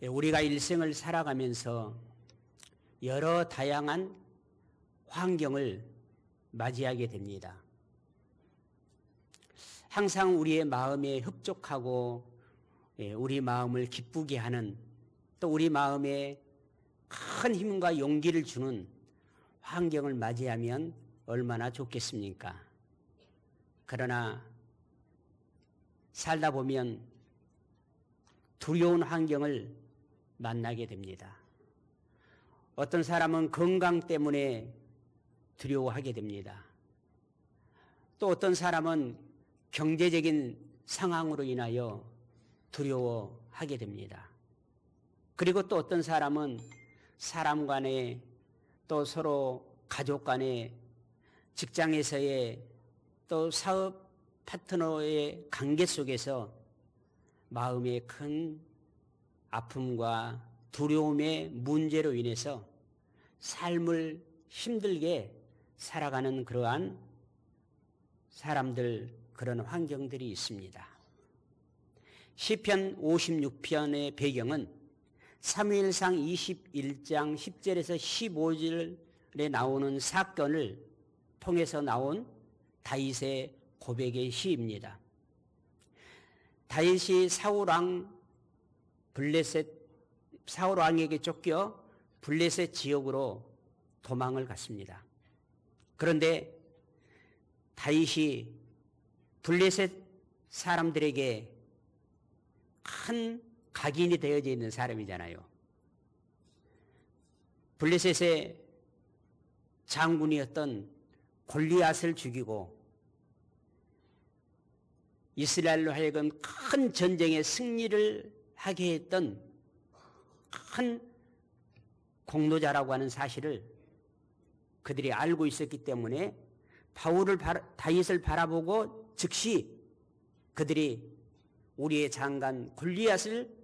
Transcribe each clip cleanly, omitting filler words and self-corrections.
우리가 일생을 살아가면서 여러 다양한 환경을 맞이하게 됩니다. 항상 우리의 마음에 흡족하고 우리 마음을 기쁘게 하는, 또 우리 마음에 큰 힘과 용기를 주는 환경을 맞이하면 얼마나 좋겠습니까? 그러나 살다 보면 두려운 환경을 만나게 됩니다. 어떤 사람은 건강 때문에 두려워하게 됩니다. 또 어떤 사람은 경제적인 상황으로 인하여 두려워하게 됩니다. 그리고 또 어떤 사람은 사람 간에, 또 서로 가족 간에, 직장에서의, 또 사업 파트너의 관계 속에서 마음의 큰 아픔과 두려움의 문제로 인해서 삶을 힘들게 살아가는 그러한 사람들, 그런 환경들이 있습니다. 시편 56편의 배경은 사무엘상 21장 10절에서 15절에 나오는 사건을 통해서 나온 다윗의 고백의 시입니다. 다윗이 사울 왕에게 쫓겨 블레셋 지역으로 도망을 갔습니다. 그런데 다윗이 블레셋 사람들에게 큰 각인이 되어져 있는 사람이잖아요. 블레셋의 장군이었던 골리앗을 죽이고 이스라엘로 하여금 큰 전쟁에 승리를 하게 했던 큰 공로자라고 하는 사실을 그들이 알고 있었기 때문에 다윗을 바라보고 즉시 그들이 우리의 장관 골리앗을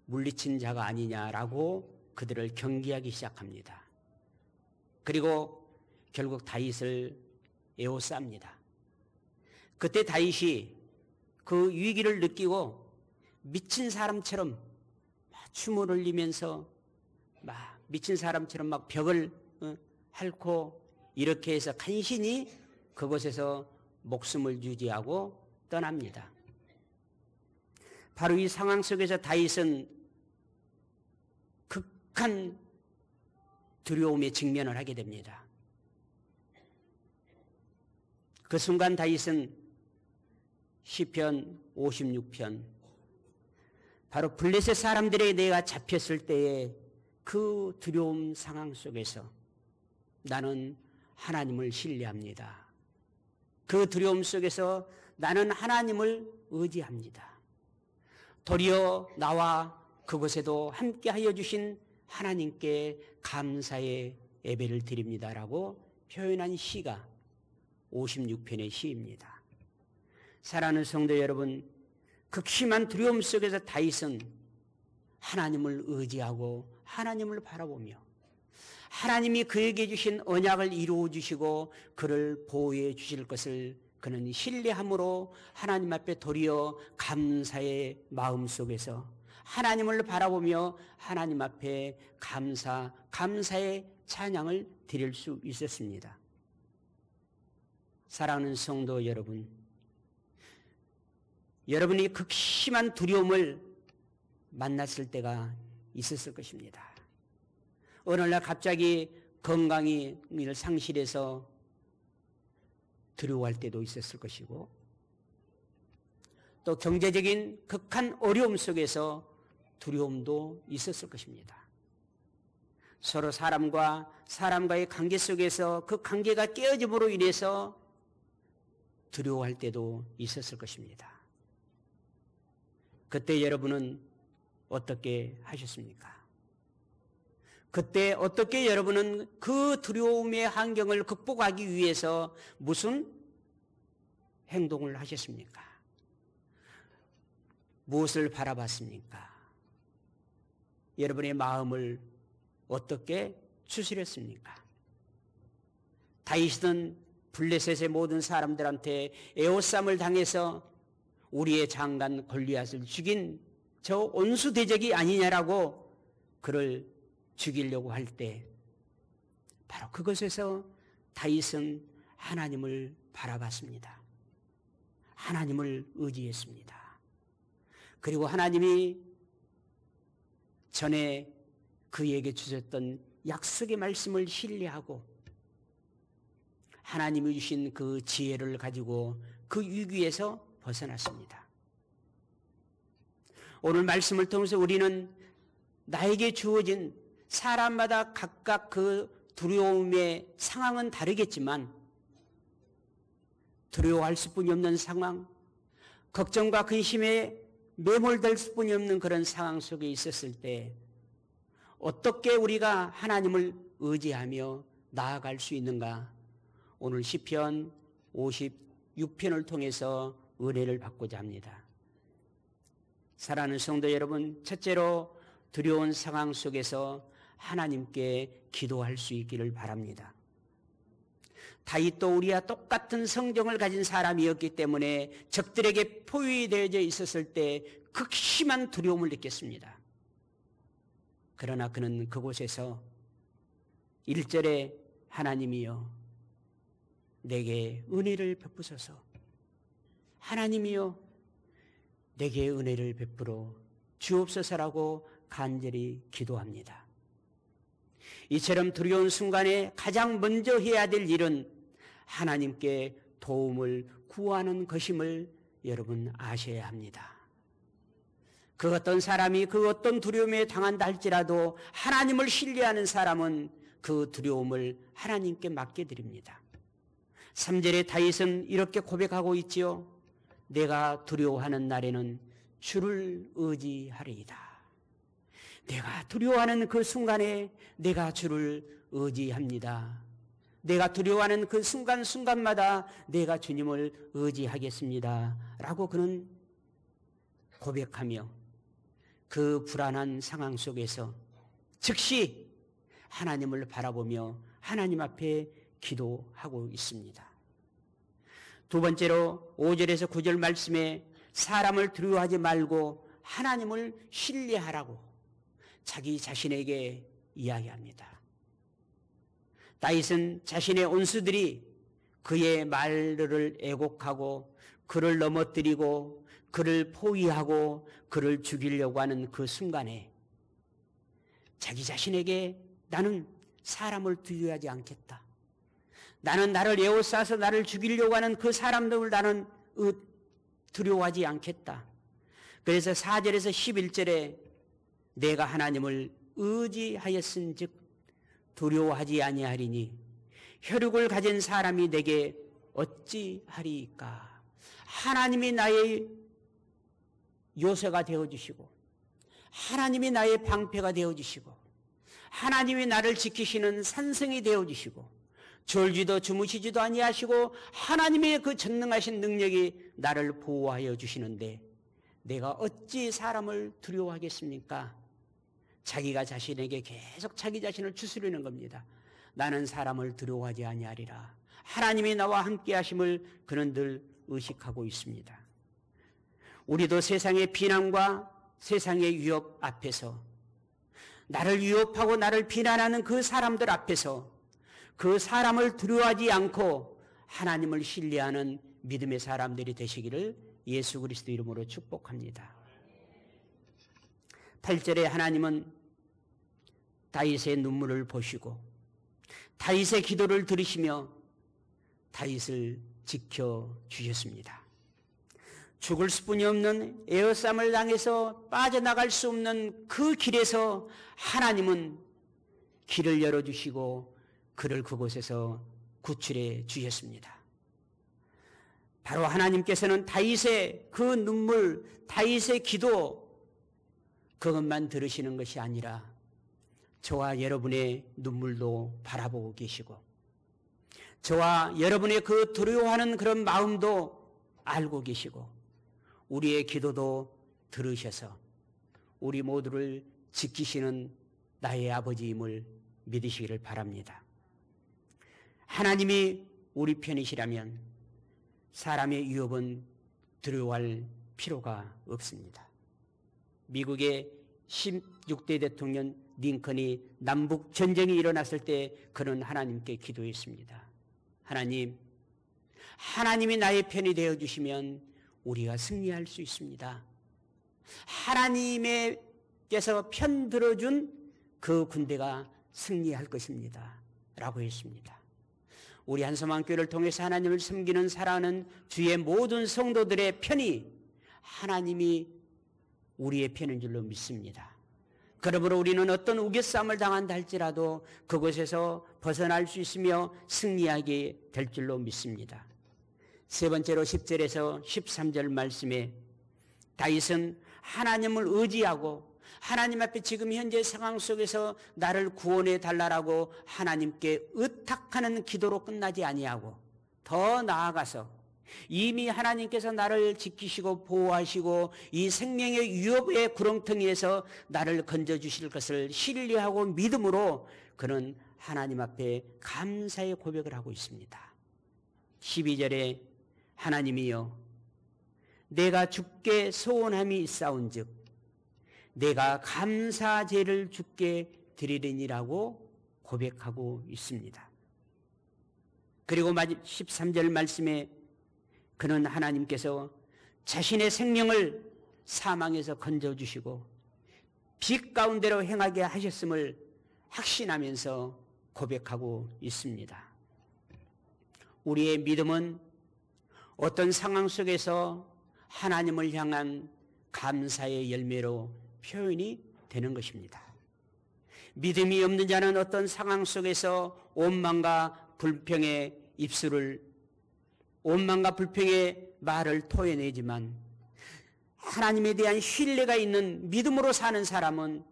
물리친 자가 아니냐라고 그들을 경계하기 시작합니다. 그리고 결국 다윗을 에워쌉니다. 그때 다윗이 그 위기를 느끼고 미친 사람처럼 춤을 흘리면서 미친 사람처럼 막 벽을 핥고 이렇게 해서 간신히 그곳에서 목숨을 유지하고 떠납니다. 바로 이 상황 속에서 다윗은 극한 두려움에 직면을 하게 됩니다. 그 순간 다윗은 시편 56편, 바로 블레셋 사람들에게 내가 잡혔을 때의 그 두려움 상황 속에서 나는 하나님을 신뢰합니다. 그 두려움 속에서 나는 하나님을 의지합니다. 도리어 나와 그곳에도 함께하여 주신 하나님께 감사의 예배를 드립니다라고 표현한 시가 56편의 시입니다. 사랑하는 성도 여러분, 극심한 두려움 속에서 다윗은 하나님을 의지하고 하나님을 바라보며 하나님이 그에게 주신 언약을 이루어 주시고 그를 보호해 주실 것을 그는 신뢰함으로 하나님 앞에 도리어 감사의 마음 속에서 하나님을 바라보며 하나님 앞에 감사의 찬양을 드릴 수 있었습니다. 사랑하는 성도 여러분, 여러분이 극심한 두려움을 만났을 때가 있었을 것입니다. 어느 날 갑자기 건강을 상실해서 두려워할 때도 있었을 것이고, 또 경제적인 극한 어려움 속에서 두려움도 있었을 것입니다. 서로 사람과의 관계 속에서 그 관계가 깨어짐으로 인해서 두려워할 때도 있었을 것입니다. 그때 여러분은 어떻게 하셨습니까? 그때 어떻게 여러분은 그 두려움의 환경을 극복하기 위해서 무슨 행동을 하셨습니까? 무엇을 바라봤습니까? 여러분의 마음을 어떻게 추스렸습니까? 다윗은 블레셋의 모든 사람들한테 에워쌈을 당해서 우리의 장관 골리앗을 죽인 저 온수대적이 아니냐라고 그를 죽이려고 할 때 바로 그것에서 다윗은 하나님을 바라봤습니다. 하나님을 의지했습니다. 그리고 하나님이 전에 그에게 주셨던 약속의 말씀을 신뢰하고 하나님이 주신 그 지혜를 가지고 그 위기에서 벗어났습니다. 오늘 말씀을 통해서 우리는 나에게 주어진 사람마다 각각 그 두려움의 상황은 다르겠지만 두려워할 수뿐이 없는 상황, 걱정과 근심에 매몰될 수뿐이 없는 그런 상황 속에 있었을 때 어떻게 우리가 하나님을 의지하며 나아갈 수 있는가? 오늘 시편 56편을 통해서 은혜를 받고자 합니다. 사랑하는 성도 여러분, 첫째로 두려운 상황 속에서 하나님께 기도할 수 있기를 바랍니다. 다윗도 우리와 똑같은 성정을 가진 사람이었기 때문에 적들에게 포위되어져 있었을 때 극심한 두려움을 느꼈습니다. 그러나 그는 그곳에서 1절에 하나님이여 내게 은혜를 베푸소서, 하나님이여 내게 은혜를 베풀어 주옵소서라고 간절히 기도합니다. 이처럼 두려운 순간에 가장 먼저 해야 될 일은 하나님께 도움을 구하는 것임을 여러분 아셔야 합니다. 그 어떤 사람이 그 어떤 두려움에 당한다 할지라도 하나님을 신뢰하는 사람은 그 두려움을 하나님께 맡겨드립니다. 3절에 다윗은 이렇게 고백하고 있지요. 내가 두려워하는 날에는 주를 의지하리이다. 내가 두려워하는 그 순간에 내가 주를 의지합니다. 내가 두려워하는 그 순간순간마다 내가 주님을 의지하겠습니다. 라고 그는 고백하며 그 불안한 상황 속에서 즉시 하나님을 바라보며 하나님 앞에 기도하고 있습니다. 두 번째로 5절에서 9절 말씀에 사람을 두려워하지 말고 하나님을 신뢰하라고 자기 자신에게 이야기합니다. 다윗은 자신의 온수들이 그의 말들을 애곡하고 그를 넘어뜨리고 그를 포위하고 그를 죽이려고 하는 그 순간에 자기 자신에게 나는 사람을 두려워하지 않겠다. 나는 나를 에워싸서 나를 죽이려고 하는 그 사람들을 나는 두려워하지 않겠다. 그래서 4절에서 11절에 내가 하나님을 의지하였은즉 두려워하지 아니하리니 혈육을 가진 사람이 내게 어찌하리이까. 하나님이 나의 요새가 되어주시고 하나님이 나의 방패가 되어주시고 하나님이 나를 지키시는 산성이 되어주시고 졸지도 주무시지도 아니하시고 하나님의 그 전능하신 능력이 나를 보호하여 주시는데 내가 어찌 사람을 두려워하겠습니까? 자기가 자신에게 계속 자기 자신을 추스리는 겁니다. 나는 사람을 두려워하지 아니하리라. 하나님이 나와 함께 하심을 그는 늘 의식하고 있습니다. 우리도 세상의 비난과 세상의 위협 앞에서 나를 위협하고 나를 비난하는 그 사람들 앞에서 그 사람을 두려워하지 않고 하나님을 신뢰하는 믿음의 사람들이 되시기를 예수 그리스도 이름으로 축복합니다. 8절에 하나님은 다윗의 눈물을 보시고 다윗의 기도를 들으시며 다윗을 지켜주셨습니다. 죽을 수뿐이 없는 에워싸움을 당해서 빠져나갈 수 없는 그 길에서 하나님은 길을 열어주시고 그를 그곳에서 구출해 주셨습니다. 바로 하나님께서는 다윗의 그 눈물, 다윗의 기도 그것만 들으시는 것이 아니라 저와 여러분의 눈물도 바라보고 계시고 저와 여러분의 그 두려워하는 그런 마음도 알고 계시고 우리의 기도도 들으셔서 우리 모두를 지키시는 나의 아버지임을 믿으시기를 바랍니다. 하나님이 우리 편이시라면 사람의 위협은 두려워할 필요가 없습니다. 미국의 16대 대통령 링컨이 남북 전쟁이 일어났을 때 그는 하나님께 기도했습니다. 하나님, 하나님이 나의 편이 되어주시면 우리가 승리할 수 있습니다. 하나님께서 편 들어준 그 군대가 승리할 것입니다. 라고 했습니다. 우리 한서망교회를 통해서 하나님을 섬기는 사랑하는 주의 모든 성도들의 편이 하나님이 우리의 편인 줄로 믿습니다. 그러므로 우리는 어떤 우겨싸움을 당한다 할지라도 그곳에서 벗어날 수 있으며 승리하게 될 줄로 믿습니다. 세 번째로 10절에서 13절 말씀에 다윗은 하나님을 의지하고 하나님 앞에 지금 현재 상황 속에서 나를 구원해 달라고 하나님께 의탁하는 기도로 끝나지 아니하고 더 나아가서 이미 하나님께서 나를 지키시고 보호하시고 이 생명의 위협의 구렁텅이에서 나를 건져주실 것을 신뢰하고 믿음으로 그는 하나님 앞에 감사의 고백을 하고 있습니다. 12절에 하나님이여 내가 주께 소원함이 있사온즉 내가 감사제를 주께 드리리니라고 고백하고 있습니다. 그리고 13절 말씀에 그는 하나님께서 자신의 생명을 사망에서 건져주시고 빛 가운데로 행하게 하셨음을 확신하면서 고백하고 있습니다. 우리의 믿음은 어떤 상황 속에서 하나님을 향한 감사의 열매로 표현이 되는 것입니다. 믿음이 없는 자는 어떤 상황 속에서 원망과 불평의 말을 토해내지만 하나님에 대한 신뢰가 있는 믿음으로 사는 사람은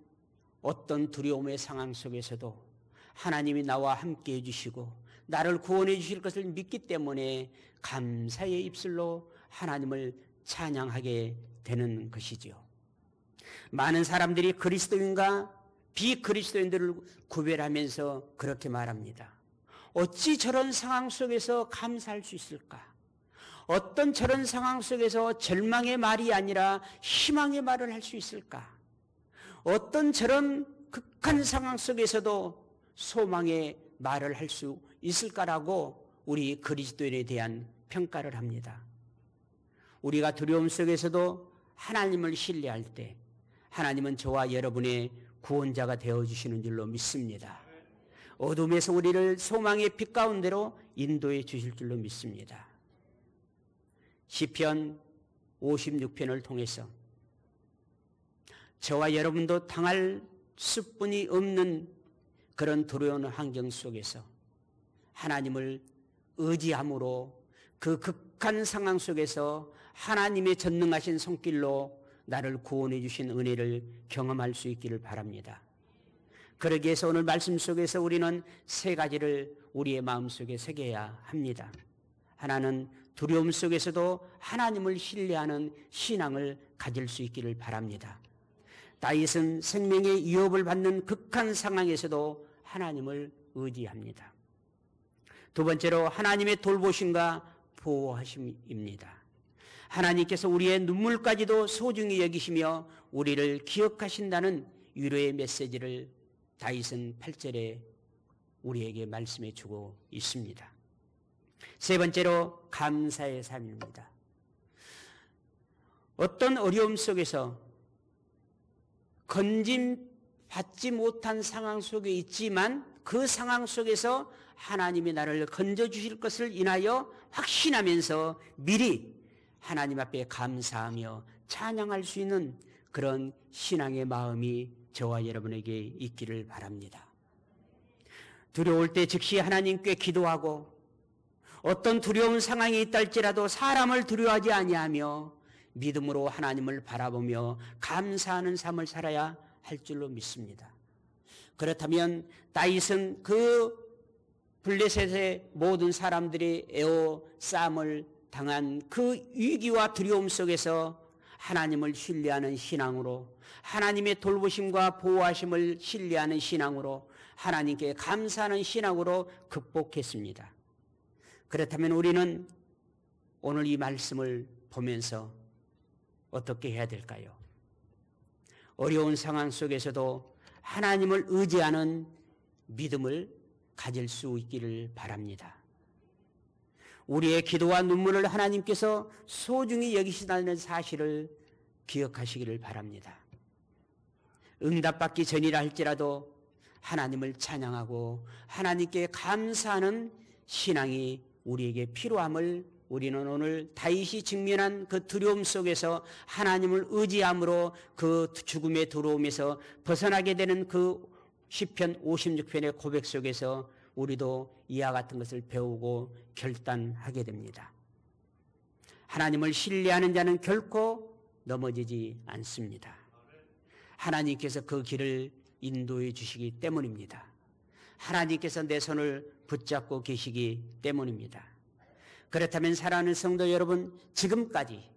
어떤 두려움의 상황 속에서도 하나님이 나와 함께 해주시고 나를 구원해 주실 것을 믿기 때문에 감사의 입술로 하나님을 찬양하게 되는 것이지요. 많은 사람들이 그리스도인과 비그리스도인들을 구별하면서 그렇게 말합니다. 어찌 저런 상황 속에서 감사할 수 있을까? 어떤 저런 상황 속에서 절망의 말이 아니라 희망의 말을 할 수 있을까? 어떤 저런 극한 상황 속에서도 소망의 말을 할 수 있을까라고 우리 그리스도인에 대한 평가를 합니다. 우리가 두려움 속에서도 하나님을 신뢰할 때 하나님은 저와 여러분의 구원자가 되어주시는 줄로 믿습니다. 어둠에서 우리를 소망의 빛 가운데로 인도해 주실 줄로 믿습니다. 시편 56편을 통해서 저와 여러분도 당할 수뿐이 없는 그런 두려운 환경 속에서 하나님을 의지함으로 그 극한 상황 속에서 하나님의 전능하신 손길로 나를 구원해 주신 은혜를 경험할 수 있기를 바랍니다. 그러기 위해서 오늘 말씀 속에서 우리는 세 가지를 우리의 마음속에 새겨야 합니다. 하나는 두려움 속에서도 하나님을 신뢰하는 신앙을 가질 수 있기를 바랍니다. 다윗은 생명의 위협을 받는 극한 상황에서도 하나님을 의지합니다. 두 번째로 하나님의 돌보심과 보호하심입니다. 하나님께서 우리의 눈물까지도 소중히 여기시며 우리를 기억하신다는 위로의 메시지를 다윗은 8절에 우리에게 말씀해 주고 있습니다. 세 번째로 감사의 삶입니다. 어떤 어려움 속에서 건짐받지 못한 상황 속에 있지만 그 상황 속에서 하나님이 나를 건져주실 것을 인하여 확신하면서 미리 하나님 앞에 감사하며 찬양할 수 있는 그런 신앙의 마음이 저와 여러분에게 있기를 바랍니다. 두려울 때 즉시 하나님께 기도하고 어떤 두려운 상황이 있다 할지라도 사람을 두려워하지 아니하며 믿음으로 하나님을 바라보며 감사하는 삶을 살아야 할 줄로 믿습니다. 그렇다면 다윗은 그 블레셋의 모든 사람들이 애워싸움을 당한 그 위기와 두려움 속에서 하나님을 신뢰하는 신앙으로 하나님의 돌보심과 보호하심을 신뢰하는 신앙으로 하나님께 감사하는 신앙으로 극복했습니다. 그렇다면 우리는 오늘 이 말씀을 보면서 어떻게 해야 될까요? 어려운 상황 속에서도 하나님을 의지하는 믿음을 가질 수 있기를 바랍니다. 우리의 기도와 눈물을 하나님께서 소중히 여기시다는 사실을 기억하시기를 바랍니다. 응답받기 전이라 할지라도 하나님을 찬양하고 하나님께 감사하는 신앙이 우리에게 필요함을 우리는 오늘 다윗이 직면한 그 두려움 속에서 하나님을 의지함으로 그 죽음의 두려움에서 벗어나게 되는 그 시편 56편의 고백 속에서 우리도 이와 같은 것을 배우고 결단하게 됩니다. 하나님을 신뢰하는 자는 결코 넘어지지 않습니다. 하나님께서 그 길을 인도해 주시기 때문입니다. 하나님께서 내 손을 붙잡고 계시기 때문입니다. 그렇다면 사랑하는 성도 여러분, 지금까지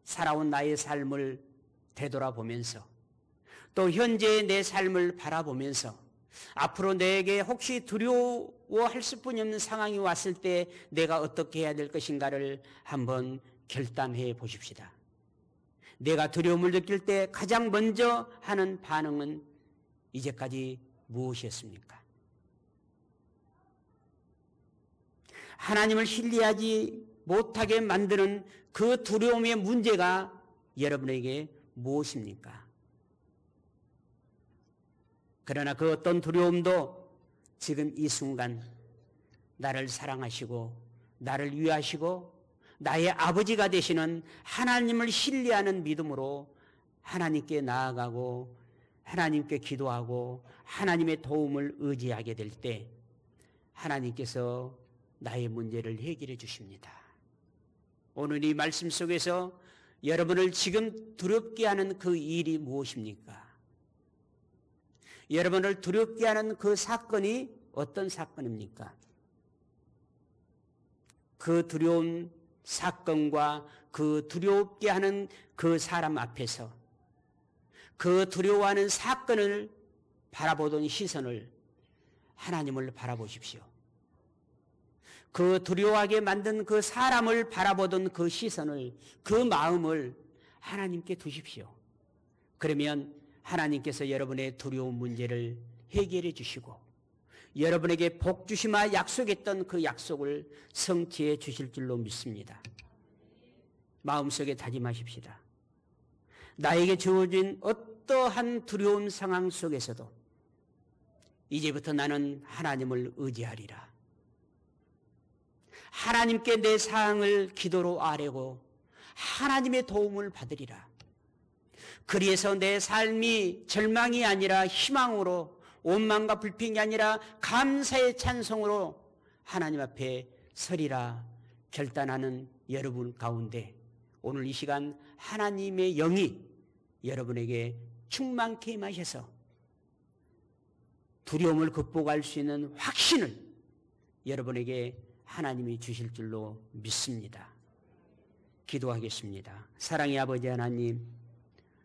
살아온 나의 삶을 되돌아보면서 또 현재의 내 삶을 바라보면서 앞으로 내게 혹시 두려워할 수뿐이 없는 상황이 왔을 때 내가 어떻게 해야 될 것인가를 한번 결단해 보십시다. 내가 두려움을 느낄 때 가장 먼저 하는 반응은 이제까지 무엇이었습니까? 하나님을 신뢰하지 못하게 만드는 그 두려움의 문제가 여러분에게 무엇입니까? 그러나 그 어떤 두려움도 지금 이 순간 나를 사랑하시고 나를 위하시고 나의 아버지가 되시는 하나님을 신뢰하는 믿음으로 하나님께 나아가고 하나님께 기도하고 하나님의 도움을 의지하게 될 때 하나님께서 나의 문제를 해결해 주십니다. 오늘 이 말씀 속에서 여러분을 지금 두렵게 하는 그 일이 무엇입니까? 여러분을 두렵게 하는 그 사건이 어떤 사건입니까? 그 두려운 사건과 그 두렵게 하는 그 사람 앞에서 그 두려워하는 사건을 바라보던 시선을 하나님을 바라보십시오. 그 두려워하게 만든 그 사람을 바라보던 그 시선을, 그 마음을 하나님께 두십시오. 그러면 하나님께서 여러분의 두려운 문제를 해결해 주시고 여러분에게 복 주시마 약속했던 그 약속을 성취해 주실 줄로 믿습니다. 마음속에 다짐하십시다. 나에게 주어진 어떠한 두려운 상황 속에서도 이제부터 나는 하나님을 의지하리라. 하나님께 내 사항을 기도로 아뢰고 하나님의 도움을 받으리라. 그리해서 내 삶이 절망이 아니라 희망으로, 원망과 불평이 아니라 감사의 찬송으로 하나님 앞에 서리라 결단하는 여러분 가운데 오늘 이 시간 하나님의 영이 여러분에게 충만케 임하셔서 두려움을 극복할 수 있는 확신을 여러분에게 하나님이 주실 줄로 믿습니다. 기도하겠습니다. 사랑의 아버지 하나님,